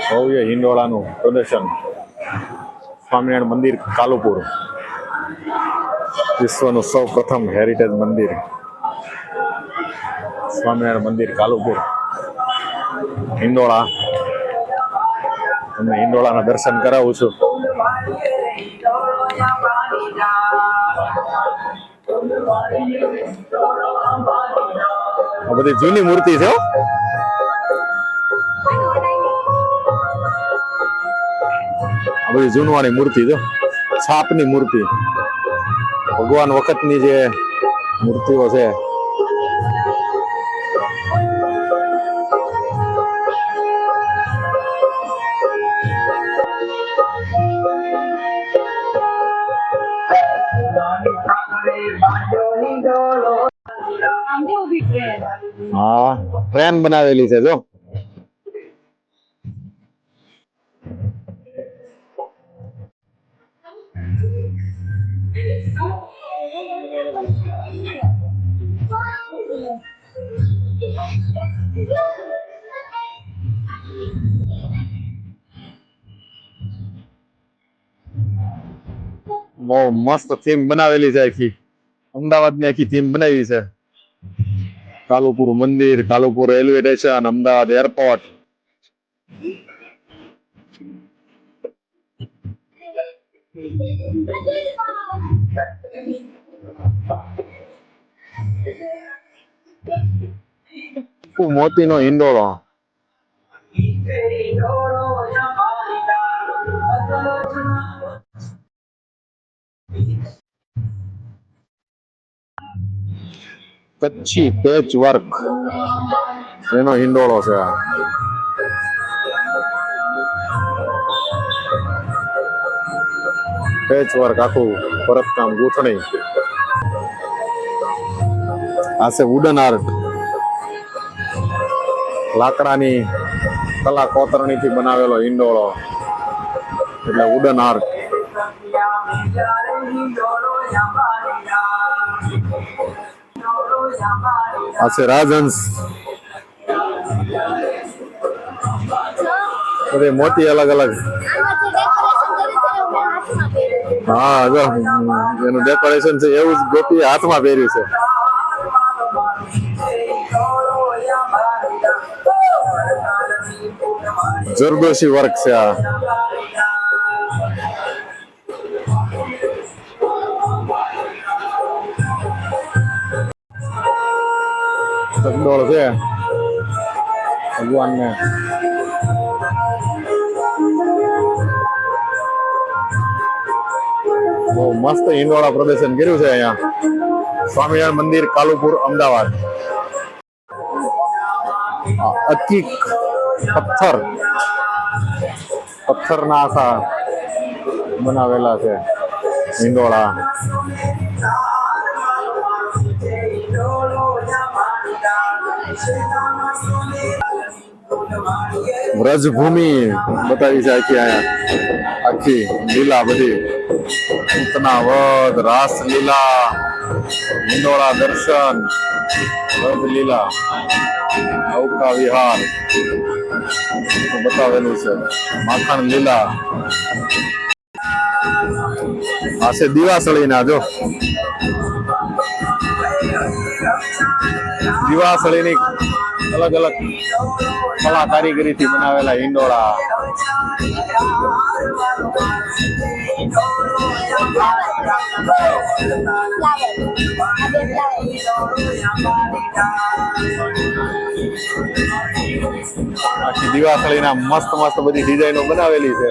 ભવ્ય હિંડોળાનું પ્રદર્શન સ્વામિનારાયણ મંદિર કાલુપુર, વિશ્વનું સૌ પ્રથમ હેરિટેજ મંદિર સ્વામિનારાયણ મંદિર કાલુપુર હિંડોળા. તમને હિંડોળાના દર્શન કરાવું છું. આ બધી જૂની મૂર્તિ છે. આ બધી જૂનવાણી મૂર્તિ છે, છાપની મૂર્તિ, ભગવાન વખતની જે મૂર્તિઓ છે. હા, ટ્રેન બનાવેલી છે જો. બહુ મસ્ત થીમ બનાવેલી છે. આખી અમદાવાદની આખી થીમ બનાવી છે. કાલુપુર મંદિર, Kalupur railway station, Ahmedabad airport. મોતીનો હિંડોળો. કચ્છી પેચ વર્ક એનો હિંડોળો છે. પેચ વર્ક આખું ભરતકામ, ગૂંથણી. આ છે વુડન આર્ટ, લાકડાની કલા કોતરણીથી બનાવેલો હિંડોળો એટલે વુડન આર્ટ. આ છે રાજહંસ. બધે મોતી અલગ અલગ. હા, જો એનું ડેકોરેશન છે એવું જ ગોપીએ હાથમાં પહેર્યું છે. જરદોશી વર્ક છે આ. ચકડોળ છે ભગવાનને. બહુ મસ્ત હિંડોળા પ્રદર્શન કર્યું છે અહીંયા સ્વામિનારાયણ મંદિર કાલુપુર અમદાવાદ. અકીક પથ્થરના આખા બનાવેલા છે હિંડોળા. વ્રજભૂમિ બતાવી છે આખી. અહીંયા આખી લીલા બધી, પૂતના વધ, રાસ લીલા, હિંડોળા દર્શન, વ્રજ લીલા, નૌકા વિહાર બતાવેલું છે. માખણ લીલા. આ છે દિવાસળી ના જો. દિવાસળીની અલગ અલગ કલા કારીગરીથી બનાવેલા હિંડોળા. આખી દિવાસળીના મસ્ત મસ્ત બધી ડિઝાઇનો બનાવેલી છે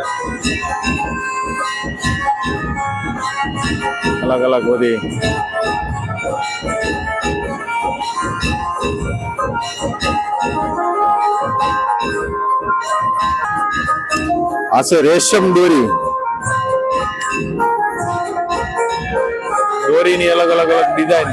અલગ અલગ બધી. આ છે રેશમ દોરી. દોરીની અલગ અલગ અલગ ડિઝાઇન.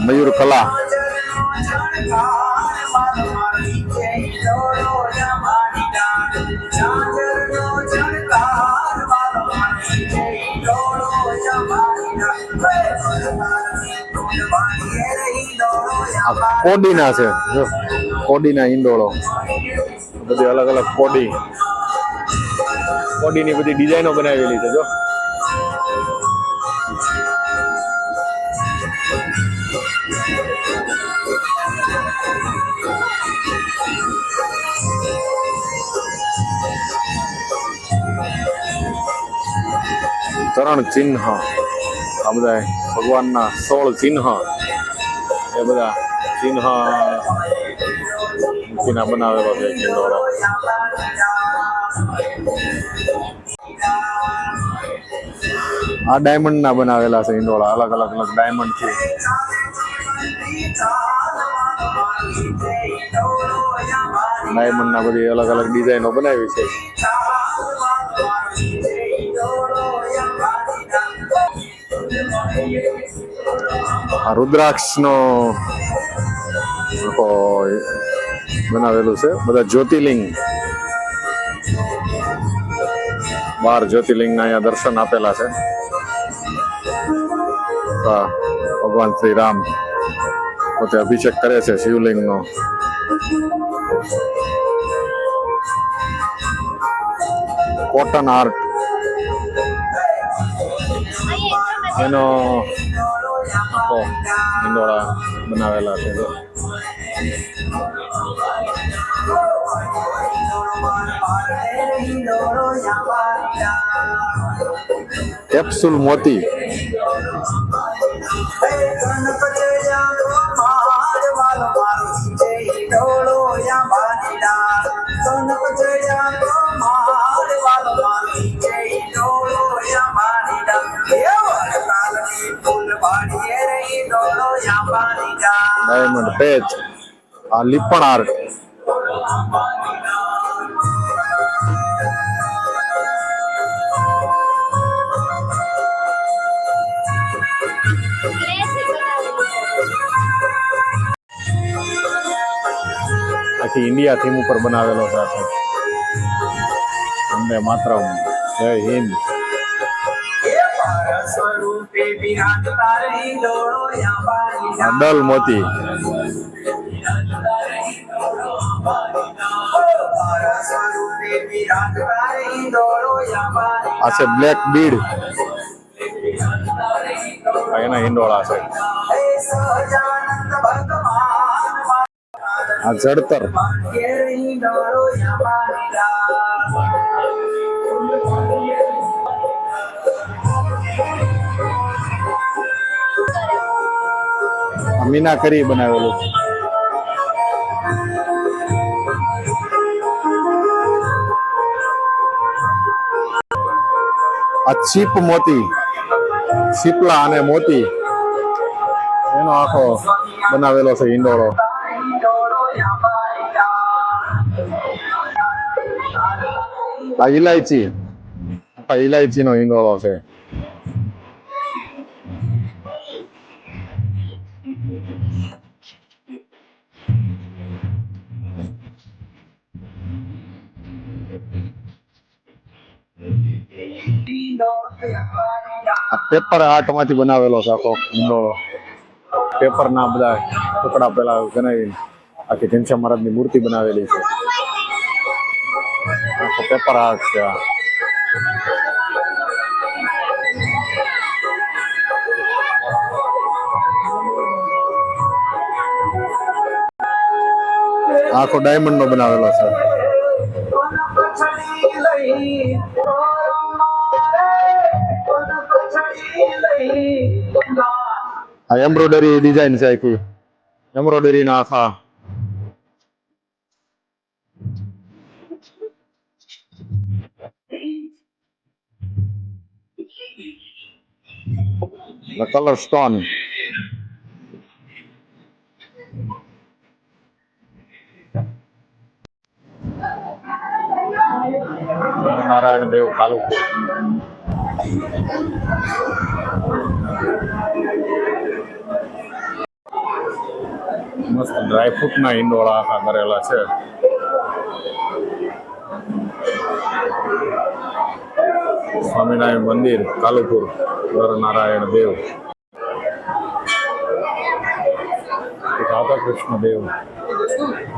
મયુર કલા. કોડીના છે જો, કોડીના ઈંડોળો, બધી અલગ અલગ કોડીની બધી ડિઝાઇનો બનાવેલી છે જો. ચરણ ચિહ્ન, આ બધા ભગવાનના 16 ચિહ્ન, એ બધા ચિહ્ન મૂકીને બનાવેલો છે ઈંડોળો. આ ડાયમંડ ના બનાવેલા છે ઈંડોળા, અલગ અલગ ડાયમંડ થી. ડાયમંડ ના બધી અલગ અલગ ડિઝાઇનો બનાવી છે. આ રુદ્રાક્ષ નો બનાવેલું છે, બધા જ્યોતિર્લિંગ, 12 જ્યોતિર્લિંગ ના અહીંયા દર્શન આપેલા છે. ભગવાન શ્રી રામ પોતે અભિષેક કરે છે શિવલિંગ નો. કોટન આર્ટ એનો આખો ઈંડોળા બનાવેલા છે. કેપ્સ્યુલ મોતી, ડાયમંડ પેચ, આ લીપણ આર્ટ, આખી ઇન્ડિયા થીમ ઉપર બનાવેલો છે. વંદે માતરમ, જય હિન્દ. ડલ મોતી, આ છે બ્લેક બીડ, એના હિંડોળા છે. આ જડતર, મીનાકરી બનાવેલું. આ ચીપ મોતી, શીપલા અને મોતી એનો આખો બનાવેલો છે ઈંડોળો. આ ઇલાયચી નો ઈંડોળો છે. આ પેપર આર્ટ માંથી બનાવેલો છે આખો ઈંડોળો. પેપર ના બધા ટુકડા પેલા બનાવીને આખી ઘનશ્યામ મહારાજ ની મૂર્તિ બનાવેલી છે. આખો પેપર આર્ટ છે. આખો ડાયમંડ નો બનાવેલો છે. આ એમ્બ્રોઇડરી ડિઝાઇન છે આખી, એમ્બ્રોઇડરી ના આખા. The color stone. Narayan Dev Kalupur. મસ્ત ડ્રાયફ્રૂટના હિંડોળા આખા કરેલા છે. સ્વામિનારાયણ મંદિર કાલુપુર, વરનારાયણ દેવ, રાધા કૃષ્ણ દેવ,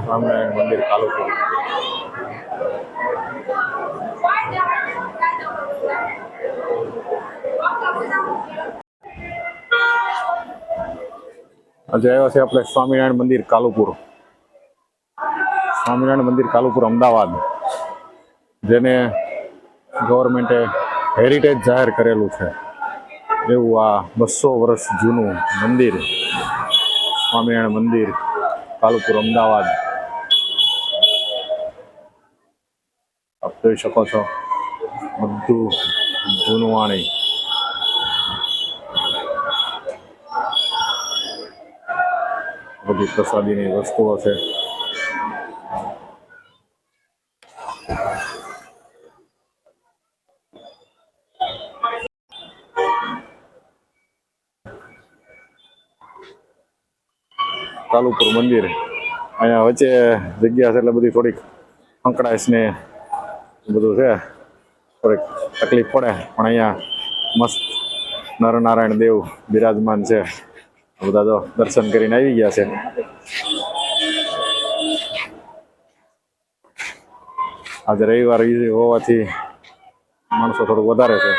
સ્વામિનારાયણ મંદિર કાલુપુર. આજે આવ્યા છે આપણે સ્વામિનારાયણ મંદિર કાલુપુર. સ્વામિનારાયણ મંદિર કાલુપુર અમદાવાદ, જેને ગવર્મેન્ટે હેરિટેજ જાહેર કરેલું છે એવું આ 200 વર્ષ જૂનું મંદિર સ્વામિનારાયણ મંદિર કાલુપુર અમદાવાદ. આપ જોઈ શકો છો બધું જૂનું વાણી. બધી પ્રસાદીની વસ્તુઓ છે. કાલુપુર મંદિર અહીંયા વચ્ચે જગ્યા છે એટલે બધી થોડીક સંકળાશ ને બધું છે, થોડીક તકલીફ પડે, પણ અહીંયા મસ્ત નરનારાયણ દેવ બિરાજમાન છે. બધા તો દર્શન કરીને આવી ગયા છે. આજે રવિવાર હોવાથી માણસો થોડુંક વધારે છે.